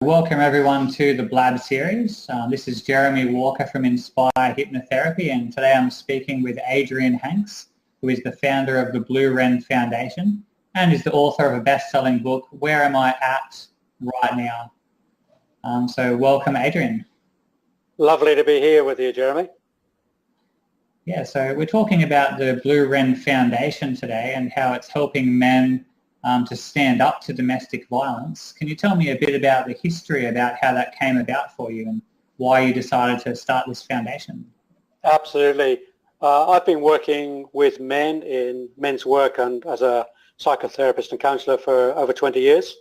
Welcome everyone to the Blab series. This is Jeremy Walker from Inspire Hypnotherapy, and today I'm speaking with Adrian Hanks, who is the founder of the Blue Wren Foundation and is the author of a best-selling book, Where Am I At Right Now? So welcome, Adrian. Lovely to be here with you, Jeremy. Yeah, so we're talking about the Blue Wren Foundation today and how it's helping men to stand up to domestic violence. Can you tell me a bit about the history about how that came about for you and why you decided to start this foundation? Absolutely. I've been working with men in men's work and as a psychotherapist and counsellor for over 20 years.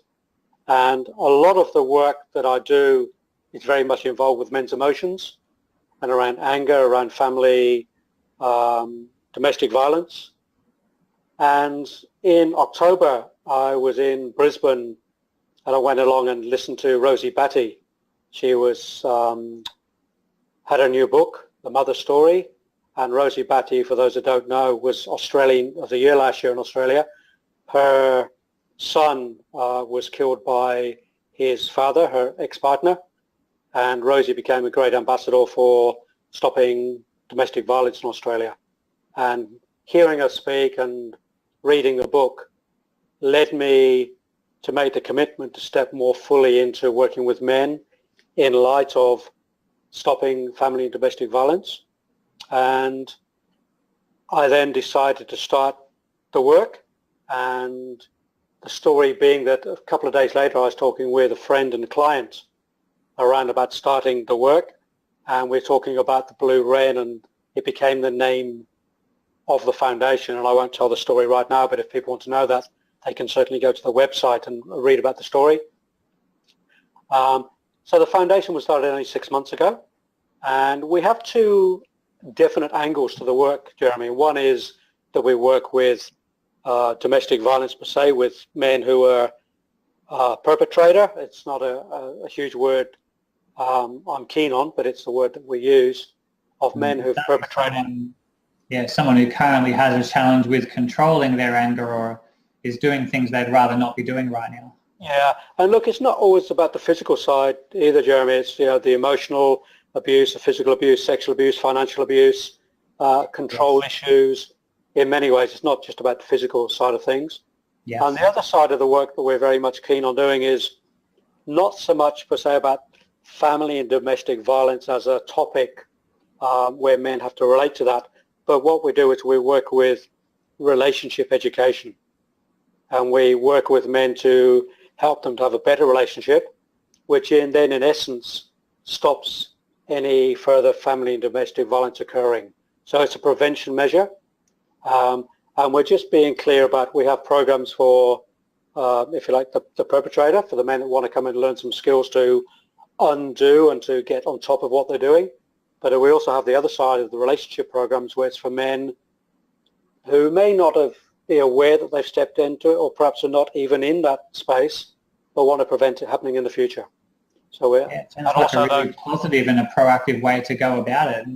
And a lot of the work that I do is very much involved with men's emotions and around anger, around family, domestic violence. And in October, I was in Brisbane and I went along and listened to Rosie Batty. She had a new book, The Mother Story. And Rosie Batty, for those that don't know, was Australian of the Year last year in Australia. Her son was killed by his father, her ex-partner. And Rosie became a great ambassador for stopping domestic violence in Australia. And hearing her speak and reading the book led me to make the commitment to step more fully into working with men in light of stopping family and domestic violence. And I then decided to start the work, and the story being that a couple of days later I was talking with a friend and a client around about starting the work, and we're talking about the Blue Wren, and it became the name of the foundation. And I won't tell the story right now, but if people want to know that, they can certainly go to the website and read about the story. So the foundation was started only 6 months ago, and we have two definite angles to the work, Jeremy. One is that we work with domestic violence per se, with men who are perpetrator. It's not a huge word I'm keen on, but it's the word that we use, of men who've perpetrated. Someone who currently has a challenge with controlling their anger or is doing things they'd rather not be doing right now. Yeah, and look, it's not always about the physical side either, Jeremy. It's the emotional abuse, the physical abuse, sexual abuse, financial abuse, control issues. In many ways, it's not just about the physical side of things. Yes. And the other side of the work that we're very much keen on doing is not so much per se about family and domestic violence as a topic where men have to relate to that, but what we do is we work with relationship education, and we work with men to help them to have a better relationship, which then in essence stops any further family and domestic violence occurring. So it's a prevention measure, and we're just being clear about, we have programs for, if you like, the perpetrator, for the men that want to come and learn some skills to undo and to get on top of what they're doing. But we also have the other side of the relationship programs, where it's for men who may not be aware that they've stepped into it, or perhaps are not even in that space, but want to prevent it happening in the future. So it sounds like a really positive and a proactive way to go about it,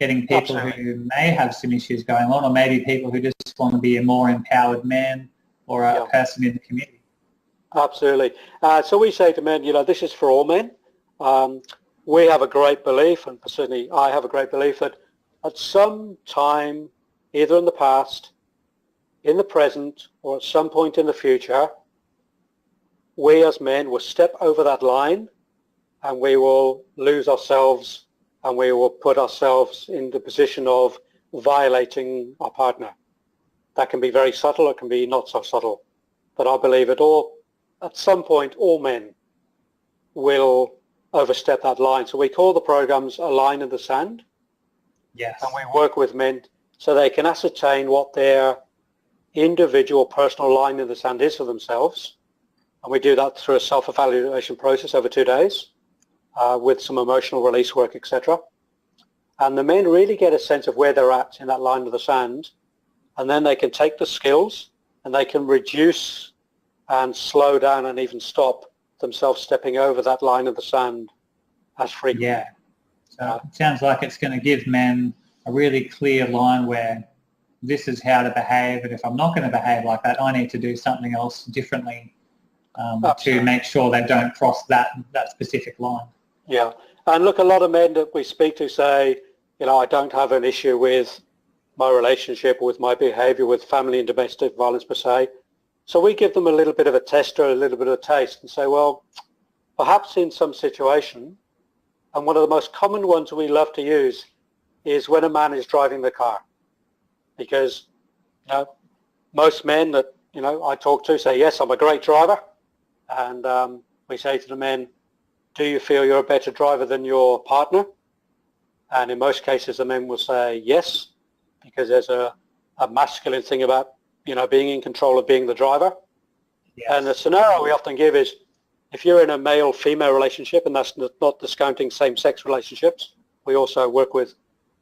getting people who may have some issues going on, or maybe people who just want to be a more empowered man or a person in the community. Absolutely. So we say to men, this is for all men. We have a great belief, and certainly I have a great belief, that at some time, either in the past, in the present, or at some point in the future, we as men will step over that line, and we will lose ourselves, and we will put ourselves in the position of violating our partner. That can be very subtle, it can be not so subtle. But I believe at some point, all men will overstep that line. So we call the programs a line in the sand. Yes. And we work with men so they can ascertain what their individual personal line in the sand is for themselves. And we do that through a self-evaluation process over 2 days with some emotional release work, etc. And the men really get a sense of where they're at in that line of the sand, and then they can take the skills and they can reduce and slow down and even stop themselves stepping over that line of the sand as frequently. Yeah. So it sounds like it's going to give men a really clear line where this is how to behave, and if I'm not going to behave like that, I need to do something else differently to make sure they don't cross that specific line. Yeah, and look, a lot of men that we speak to say, I don't have an issue with my relationship, with my behaviour, with family and domestic violence per se. So we give them a little bit of a test or a little bit of a taste and say, well, perhaps in some situation, and one of the most common ones we love to use is when a man is driving the car. Because most men that I talk to say, yes, I'm a great driver. And we say to the men, do you feel you're a better driver than your partner? And in most cases, the men will say yes, because there's a masculine thing about, being in control of being the driver. Yes. And the scenario we often give is, if you're in a male-female relationship, and that's not discounting same-sex relationships, we also work with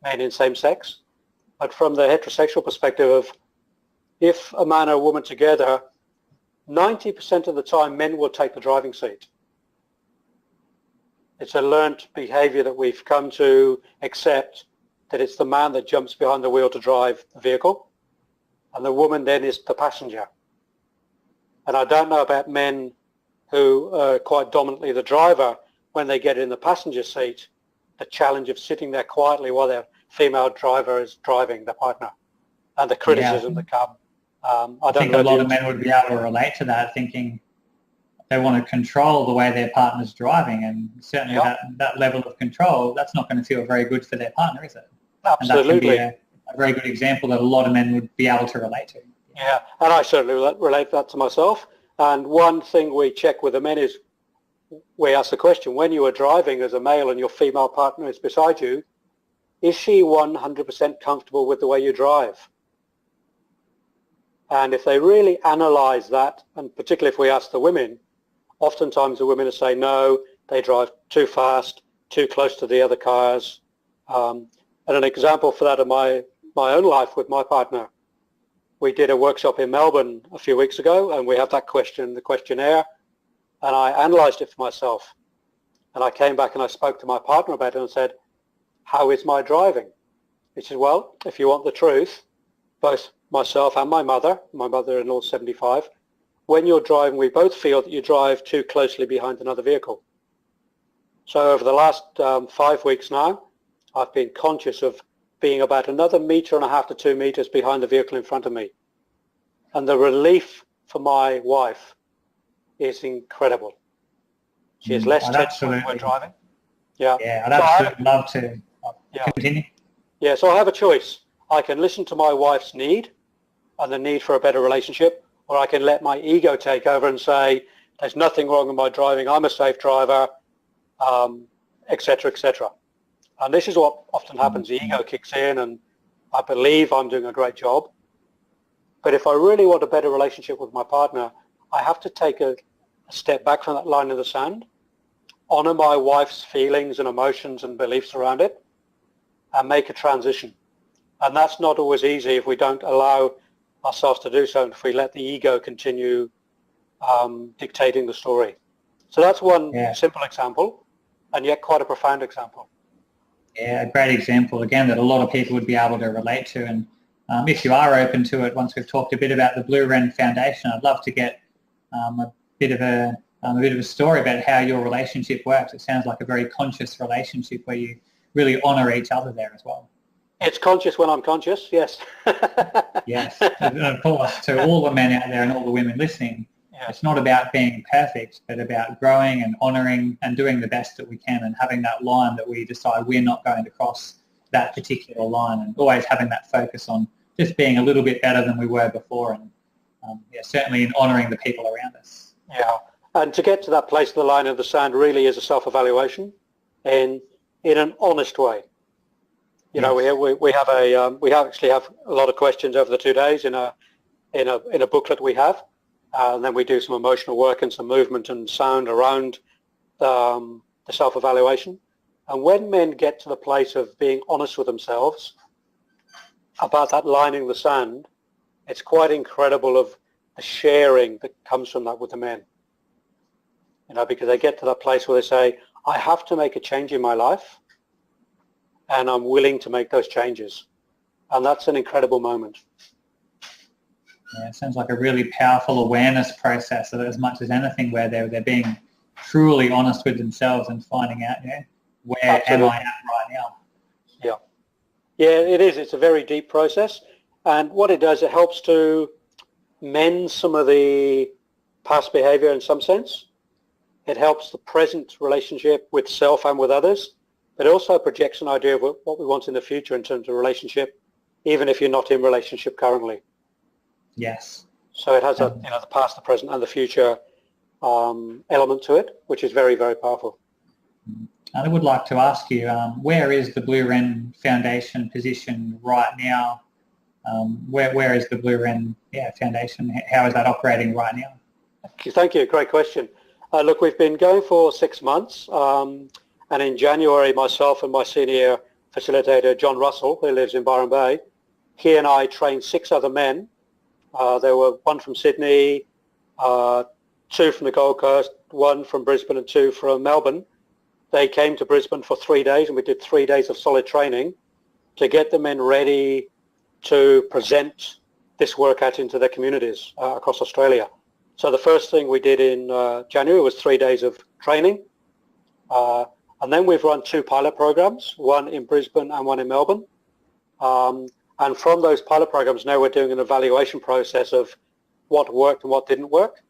men in same-sex. But from the heterosexual perspective of, if a man and a woman together, 90% of the time men will take the driving seat. It's a learnt behavior that we've come to accept, that it's the man that jumps behind the wheel to drive the vehicle, and the woman then is the passenger. And I don't know about men who are quite dominantly the driver. When they get in the passenger seat, the challenge of sitting there quietly while their female driver is driving, the partner, and the criticism that come. I think a lot of men would be able to relate to that, thinking they want to control the way their partner's driving, and certainly that level of control, that's not going to feel very good for their partner, is it? Absolutely. And that can be a very good example that a lot of men would be able to relate to. Yeah, and I certainly relate that to myself. And one thing we check with the men is, we ask the question, when you are driving as a male and your female partner is beside you, is she 100% comfortable with the way you drive? And if they really analyse that, and particularly if we ask the women, oftentimes the women will say no, they drive too fast, too close to the other cars. And an example for that of my own life with my partner, we did a workshop in Melbourne a few weeks ago, and we have that question, the questionnaire, and I analysed it for myself. And I came back and I spoke to my partner about it and said, how is my driving? He said, well, if you want the truth, both myself and my mother-in-law 75, when you're driving, we both feel that you drive too closely behind another vehicle. So over the last 5 weeks now, I've been conscious of being about another 1.5 meters to 2 meters behind the vehicle in front of me. And the relief for my wife is incredible. She is less tense when we're driving. Yeah, I'd absolutely love to continue. Yeah, so I have a choice. I can listen to my wife's need and the need for a better relationship, or I can let my ego take over and say, there's nothing wrong with my driving, I'm a safe driver, etc., etc. And this is what often happens. The ego kicks in and I believe I'm doing a great job. But if I really want a better relationship with my partner, I have to take a step back from that line in the sand, honor my wife's feelings and emotions and beliefs around it, and make a transition. And that's not always easy if we don't allow ourselves to do so, and if we let the ego continue dictating the story. So that's one simple example, and yet quite a profound example. Yeah, a great example, again, that a lot of people would be able to relate to. And if you are open to it, once we've talked a bit about the Blue Wren Foundation, I'd love to get a bit of a story about how your relationship works. It sounds like a very conscious relationship where you really honour each other there as well. It's conscious when I'm conscious, yes. Yes, and of course, to all the men out there and all the women listening, it's not about being perfect, but about growing and honouring and doing the best that we can, and having that line that we decide we're not going to cross that particular line, and always having that focus on just being a little bit better than we were before, and certainly in honouring the people around us. Yeah, and to get to that place of the line of the sand really is a self-evaluation in an honest way. You know, we actually have a lot of questions over the 2 days in a booklet we have, and then we do some emotional work and some movement and sound around the self-evaluation. And when men get to the place of being honest with themselves about that lining the sand, it's quite incredible of the sharing that comes from that with the men. You know, because they get to that place where they say, I have to make a change in my life, and I'm willing to make those changes. And that's an incredible moment. Yeah, it sounds like a really powerful awareness process as much as anything, where they're being truly honest with themselves and finding out, where Absolutely. am I at right now? Yeah. Yeah, it is. It's a very deep process. And what it does, it helps to mend some of the past behavior in some sense. It helps the present relationship with self and with others, but it also projects an idea of what we want in the future in terms of relationship, even if you're not in relationship currently. Yes. So it has the past, the present, and the future element to it, which is very, very powerful. I would like to ask you, where is the Blue Wren Foundation positioned right now? Where is the Blue Wren Foundation? How is that operating right now? Thank you. Great question. Look, we've been going for 6 months, and in January, myself and my senior facilitator, John Russell, who lives in Byron Bay, he and I trained 6 other men. There were 1 from Sydney, 2 from the Gold Coast, 1 from Brisbane, and 2 from Melbourne. They came to Brisbane for 3 days, and we did 3 days of solid training to get the men ready to present this work out into their communities across Australia. So the first thing we did in January was 3 days of training. And then we've run 2 pilot programs, 1 in Brisbane and 1 in Melbourne. And from those pilot programs, now we're doing an evaluation process of what worked and what didn't work.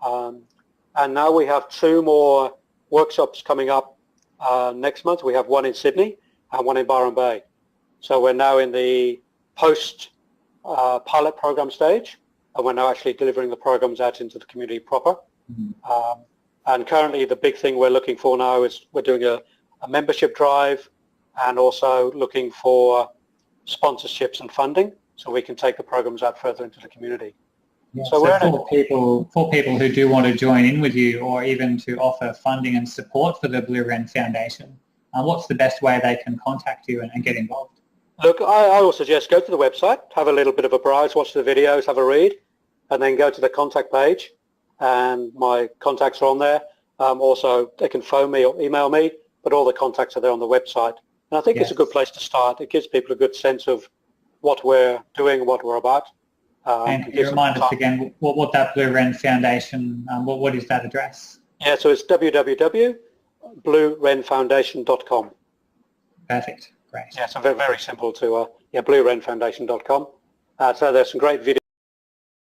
And now we have 2 more workshops coming up next month. We have 1 in Sydney and 1 in Byron Bay. So we're now in the post pilot program stage, and we're now actually delivering the programs out into the community proper. Mm-hmm. And currently the big thing we're looking for now is we're doing a membership drive, and also looking for sponsorships and funding so we can take the programs out further into the community. Yeah, so for people who do want to join in with you, or even to offer funding and support for the Blue Wren Foundation, what's the best way they can contact you and get involved? Look, I will suggest go to the website, have a little bit of a browse, watch the videos, have a read, and then go to the contact page, and my contacts are on there. Also, they can phone me or email me, but all the contacts are there on the website. And I think It's a good place to start. It gives people a good sense of what we're doing, what we're about. And can you remind us again what that Blue Wren Foundation, what is that address? Yeah, so it's www.bluewrenfoundation.com. Perfect. Great. Yeah, so very, very simple to, bluewrenfoundation.com. So there's some great videos.